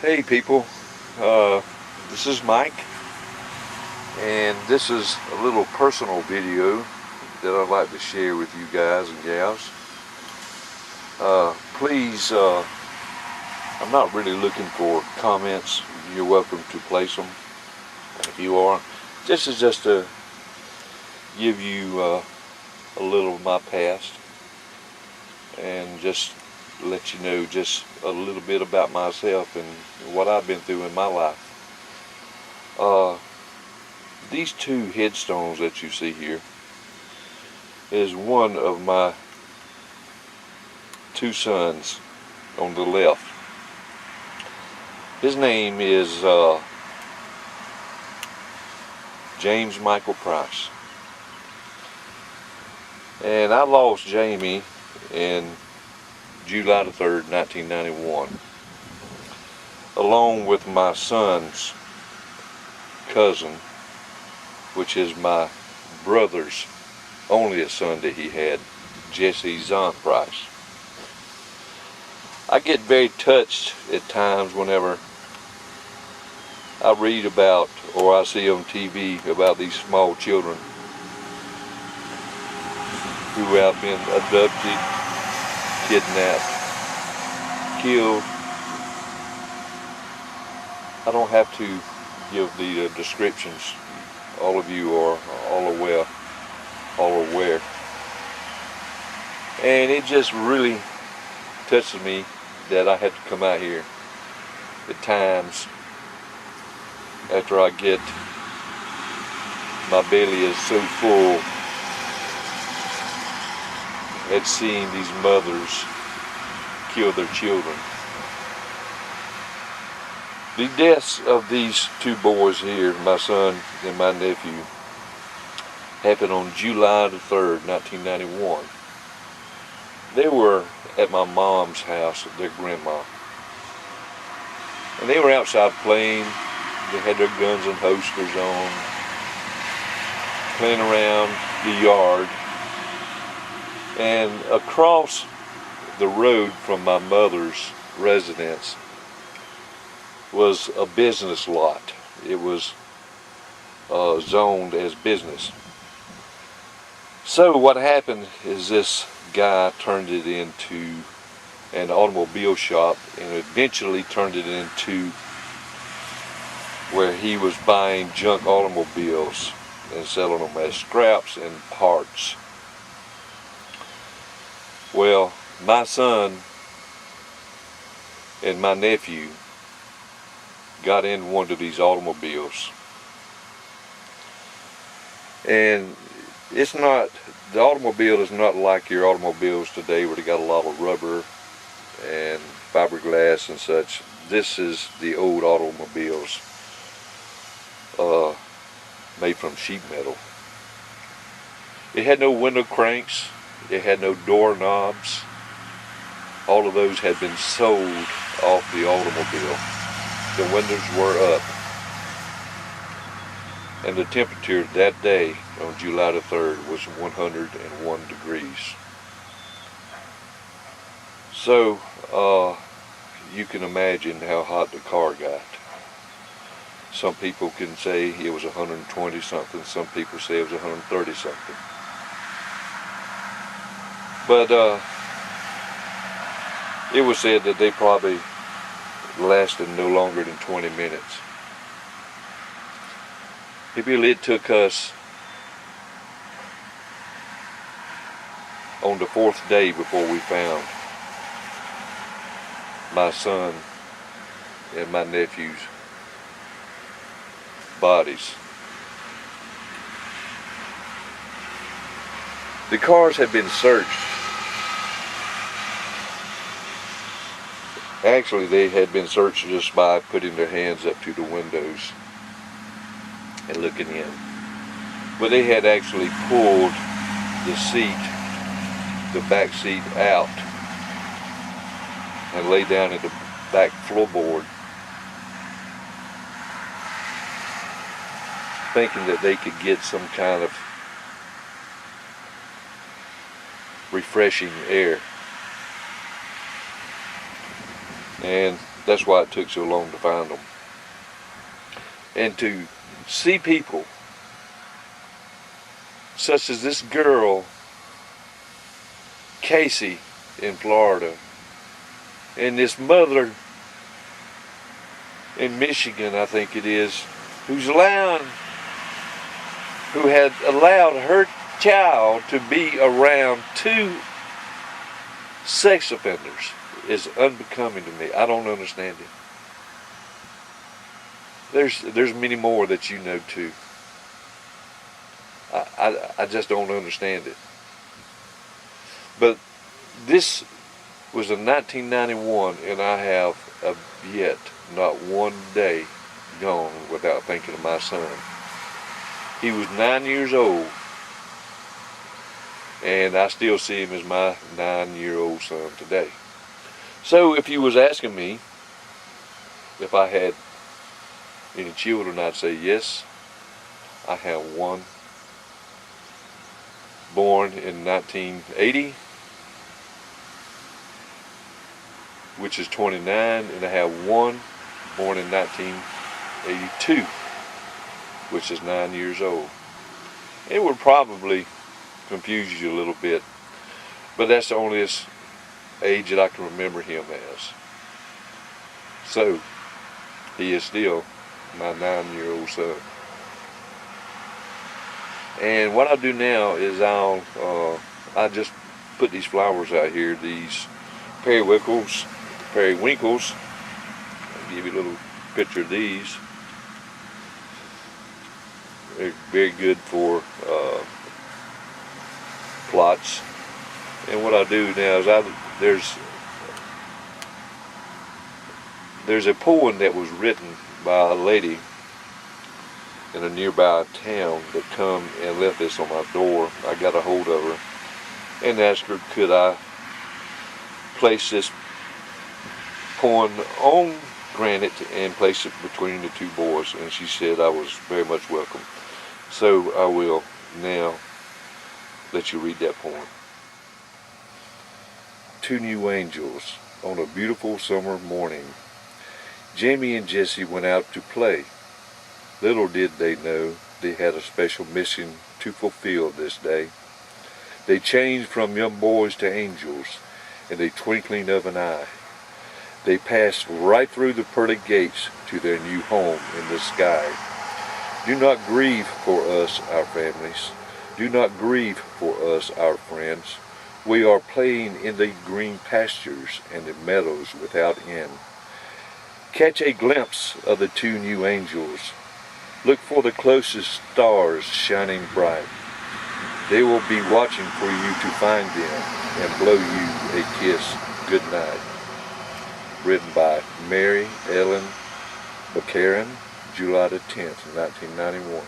Hey people, this is Mike, and this is a little personal video that I'd like to share with you guys and gals. Please, I'm not really looking for comments. You're welcome to place them if you are. This is just to give you a little of my past and just let you know just a little bit about myself and what I've been through in my life. These two headstones that you see here is one of my two sons on the left. His name is James Michael Price, and I lost Jamie in July the 3rd, 1991, along with my son's cousin, which is my brother's only son that he had, Jesse Zahn Price. I get very touched at times whenever I read about or I see on TV about these small children who have been abducted, kidnapped, killed. I don't have to give the descriptions. All of you are all aware. And it just really touches me that I have to come out here at times after I get, my belly is so full at seeing these mothers kill their children. The deaths of these two boys here, my son and my nephew, happened on July the 3rd, 1991. They were at my mom's house, their grandma. And they were outside playing. They had their guns and holsters on, playing around the yard. And across the road from my mother's residence was a business lot. It was zoned as business. So what happened is this guy turned it into an automobile shop and eventually turned it into where he was buying junk automobiles and selling them as scraps and parts. Well, my son and my nephew got in one of these automobiles, and the automobile is not like your automobiles today where they got a lot of rubber and fiberglass and such. This is the old automobiles made from sheet metal. It had no window cranks. It had no door knobs. All of those had been sold off the automobile. The windows were up. And the temperature that day on July the 3rd was 101 degrees. So you can imagine how hot the car got. Some people can say it was 120 something. Some people say it was 130 something. But it was said that they probably lasted no longer than 20 minutes. It took us on the 4th day before we found my son and my nephew's bodies. The cars had been searched. Actually, they had been searched just by putting their hands up to the windows and looking in. But they had actually pulled the back seat out and laid down in the back floorboard, thinking that they could get some kind of refreshing air. And That's why it took so long to find them. And to see people such as this girl, Casey, in Florida, and this mother in Michigan, I think it is, who had allowed her child to be around 2 sex offenders is unbecoming to me. I don't understand it. There's many more that you know too. I just don't understand it. But this was in 1991, and I have yet not one day gone without thinking of my son. He was 9 years old, and I still see him as my 9-year-old son today. So if you was asking me if I had any children, I'd say yes. I have one born in 1980, which is 29, and I have one born in 1982, which is 9 years old. It would probably confuse you a little bit, but that's the only age that I can remember him as. So he is still my 9-year-old son. And what I do now is I just put these flowers out here, these periwinkles. I'll give you a little picture of these. They're very good for plots. And what I do now is there's a poem that was written by a lady in a nearby town that come and left this on my door. I got a hold of her and asked her, could I place this poem on granite and place it between the 2 boys, and she said I was very much welcome. So I will now let you read that poem. 2 new angels. On a beautiful summer morning, Jamie and Jesse went out to play. Little did they know they had a special mission to fulfill this day. They changed from young boys to angels in the twinkling of an eye. They passed right through the pearly gates to their new home in the sky. Do not grieve for us, our families. Do not grieve for us, our friends. We are playing in the green pastures and the meadows without end. Catch a glimpse of the 2 new angels. Look for the closest stars shining bright. They will be watching for you to find them and blow you a kiss good night. Written by Mary Ellen McCarran, July the 10th, 1991.